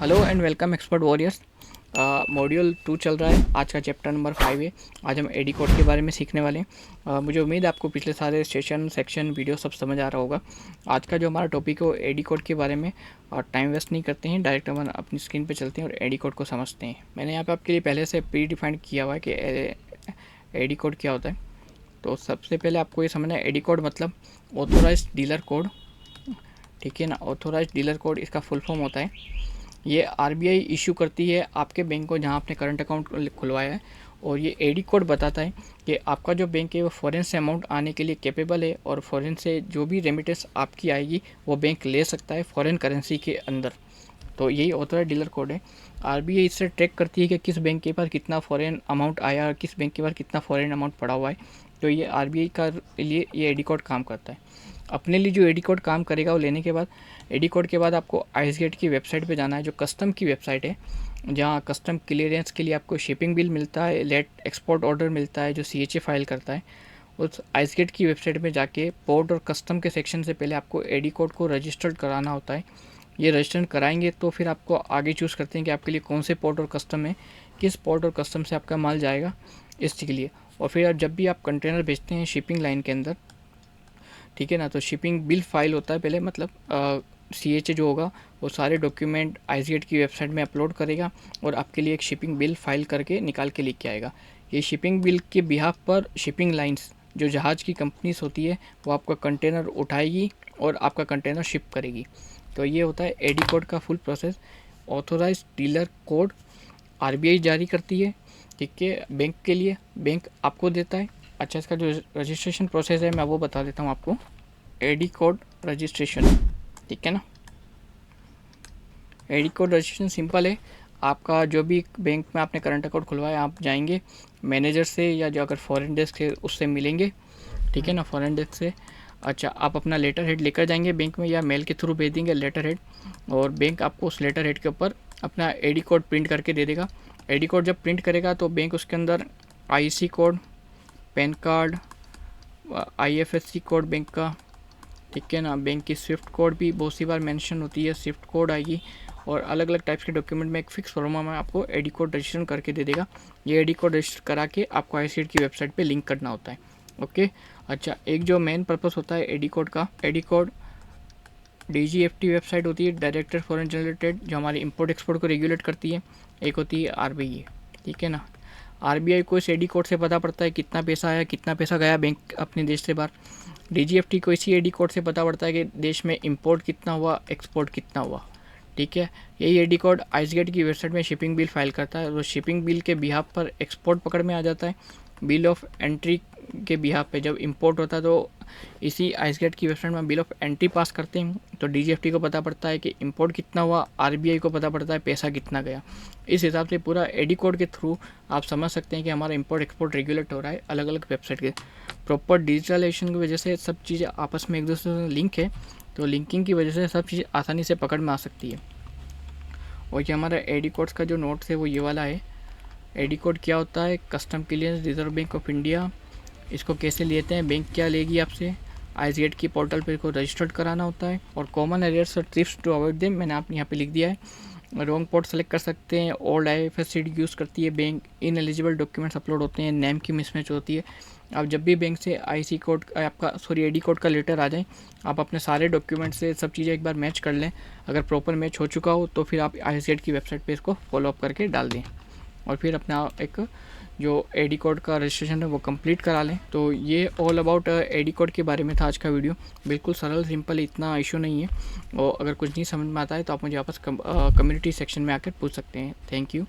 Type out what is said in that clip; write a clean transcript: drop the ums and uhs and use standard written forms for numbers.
Hello and welcome expert warriors. Module 2 चल रहा है। आज का चैप्टर नंबर 5 है। आज हम एडी कोड के बारे में सीखने वाले हैं। मुझे उम्मीद है आपको पिछले सारे सेक्शन वीडियो सब समझ आ रहा होगा। आज का जो हमारा टॉपिक है वो एडी कोड के बारे में, और टाइम वेस्ट नहीं करते हैं, डायरेक्ट हम अपनी स्क्रीन पे चलते हैं और एडी कोड को समझते हैं। मैंने यहाँ पे आपके लिए पहले से प्री डिफाइंड किया हुआ है कि एडी कोड क्या होता है। तो सबसे पहले आपको ये समझना है, एडी कोड मतलब ऑथोराइज्ड डीलर कोड, ठीक है ना। ऑथोराइज्ड डीलर कोड इसका फुल फॉर्म होता है। ये आरबीआई इशू करती है आपके बैंक को जहां आपने करंट अकाउंट खुलवाया है, और ये एडी कोड बताता है कि आपका जो बैंक है वो फॉरेन से अमाउंट आने के लिए कैपेबल है, और फॉरेन से जो भी रेमिटेंस आपकी आएगी वो बैंक ले सकता है फॉरेन करेंसी के अंदर। तो यही ऑथोराइज्ड डीलर कोड है। आरबीआई इससे ट्रैक करती है कि किस बैंक के पास कितना फॉरेन अमाउंट आया और किस बैंक के पास कितना फॉरेन अमाउंट पड़ा हुआ है। तो ये आरबीआई का लिए ये एडी कोड काम करता है। अपने लिए जो एडी कोड काम करेगा वो लेने के बाद, एडी कोड के बाद आपको आइस गेट की वेबसाइट पे जाना है, जो कस्टम की वेबसाइट है, जहाँ कस्टम क्लियरेंस के लिए आपको शिपिंग बिल मिलता है, लेट एक्सपोर्ट ऑर्डर मिलता है जो सीएचए फाइल करता है। उस आइस गेट की वेबसाइट में जाके पोर्ट और कस्टम के सेक्शन से पहले आपको एडी कोड को रजिस्टर्ड कराना होता है। ये रजिस्टर कराएंगे तो फिर आपको आगे चूज़ करते हैं कि आपके लिए कौन से पोर्ट और कस्टम है, किस पोर्ट और कस्टम से आपका माल जाएगा इसके लिए। और फिर जब भी आप कंटेनर भेजते हैं शिपिंग लाइन के अंदर, ठीक है ना, तो शिपिंग बिल फाइल होता है पहले, मतलब सीएचए जो होगा वो सारे डॉक्यूमेंट आइसगेट की वेबसाइट में अपलोड करेगा और आपके लिए एक शिपिंग बिल फाइल करके निकाल के लेके आएगा। ये शिपिंग बिल के बिहाफ पर शिपिंग लाइंस, जो जहाज़ की कंपनीज होती है, वो आपका कंटेनर उठाएगी और आपका कंटेनर शिप करेगी। तो ये होता है एडी कोड का full process. Authorised dealer code RBI जारी करती है, ठीक है, बैंक के लिए, बैंक आपको देता है। अच्छा, इसका जो रजिस्ट्रेशन प्रोसेस है मैं वो बता देता हूँ आपको। एडी कोड रजिस्ट्रेशन, ठीक है ना। एडी कोड रजिस्ट्रेशन सिंपल है। आपका जो भी बैंक में आपने करंट अकाउंट खुलवाया, आप जाएंगे मैनेजर से, या जो अगर फॉरेन डेस्क है उससे मिलेंगे, ठीक है ना, फॉरेन डेस्क से। अच्छा, आप अपना लेटर हेड लेकर जाएंगे बैंक में, या मेल के थ्रू भेज देंगे लेटर हेड, और बैंक आपको उस लेटर हेड के ऊपर अपना एडी कोड प्रिंट करके दे देगा। एडी कोड जब प्रिंट करेगा तो बैंक उसके अंदर IC code, pan card, IFSC code bank का, ठीक है ना, बैंक की स्विफ्ट कोड भी बहुत सी बार मेंशन होती है, स्विफ्ट कोड आएगी, और अलग अलग टाइप्स के डॉक्यूमेंट में एक फिक्स फॉर्मा में आपको एडी कोड रजिस्टर करके दे देगा। ये एडी कोड रजिस्टर करा के आपको आईसीएट की वेबसाइट पे लिंक करना होता है। ओके। अच्छा, एक जो मेन पर्पस होता है एडी कोड का, एडी कोड डीजीएफटी वेबसाइट होती है, डायरेक्टर फॉरेन जनरेटेड, जो हमारे इंपोर्ट एक्सपोर्ट को रेगुलेट करती है। एक होती है आरबीआई, ठीक है ना। आरबीआई को इस एडी कोड से पता पड़ता है कितना पैसा आया, कितना पैसा गया बैंक अपने देश से बाहर। डीजीएफटी को इसी एडी कोड से पता पड़ता है कि देश में इंपोर्ट कितना हुआ, एक्सपोर्ट कितना हुआ, ठीक है। यही एडी कोड आइसगेट की वेबसाइट में शिपिंग बिल फाइल करता है, और शिपिंग बिल के बिहाफ पर एक्सपोर्ट पकड़ में आ जाता है। बिल ऑफ एंट्री के बिहाफ पे जब इंपोर्ट होता है तो इसी आइसगेट की वेबसाइट में बिल ऑफ एंट्री पास करते हैं, तो डीजीएफटी को पता पड़ता है कि इंपोर्ट कितना हुआ, आरबीआई को पता पड़ता है पैसा कितना गया। इस हिसाब से पूरा एडी कोड के थ्रू आप समझ सकते हैं कि हमारा इंपोर्ट एक्सपोर्ट रेगुलेट हो रहा है अलग अलग वेबसाइट के। प्रॉपर डिजिटलाइजेशन की वजह से सब चीज़ें आपस में एक दूसरे से लिंक है, तो लिंकिंग की वजह से सब चीज़ आसानी से पकड़ में आ सकती है। और ये हमारा एडी कोड्स का जो नोट्स है वो ये वाला है। एडी कोड क्या होता है, custom clearance, reserve bank of India, इसको कैसे लेते हैं, बैंक क्या लेगी आपसे, आइसगेट की पोर्टल पे इसको रजिस्टर्ड कराना होता है। और कॉमन एरियर्स और ट्रिप्स टू अवॉइड देम, मैंने आप यहाँ पे लिख दिया है। रॉन्ग पोर्ट सेलेक्ट कर सकते हैं, ओल्ड आईएफएससी यूज़ करती है bank, in eligible documents upload होते हैं, नेम की मिसमैच होती है। आप जब भी बैंक से आईसी कोड आपका एडी कोड का लेटर आ जाए, आप अपने सारे डॉक्यूमेंट से सब चीज़ें एक बार मैच कर लें। अगर प्रॉपर मैच हो चुका हो तो फिर आप आइसगेट की वेबसाइट पे इसको फॉलोअप करके डाल दें, और फिर अपना एक जो एडी कोड का रजिस्ट्रेशन है वो कंप्लीट करा लें। तो ये ऑल अबाउट एडी कोड के बारे में था आज का वीडियो। बिल्कुल सरल सिंपल, इतना इशू नहीं है। और अगर कुछ नहीं समझ में आता है तो आप मुझे वापस कम्युनिटी सेक्शन में आकर पूछ सकते हैं। Thank you.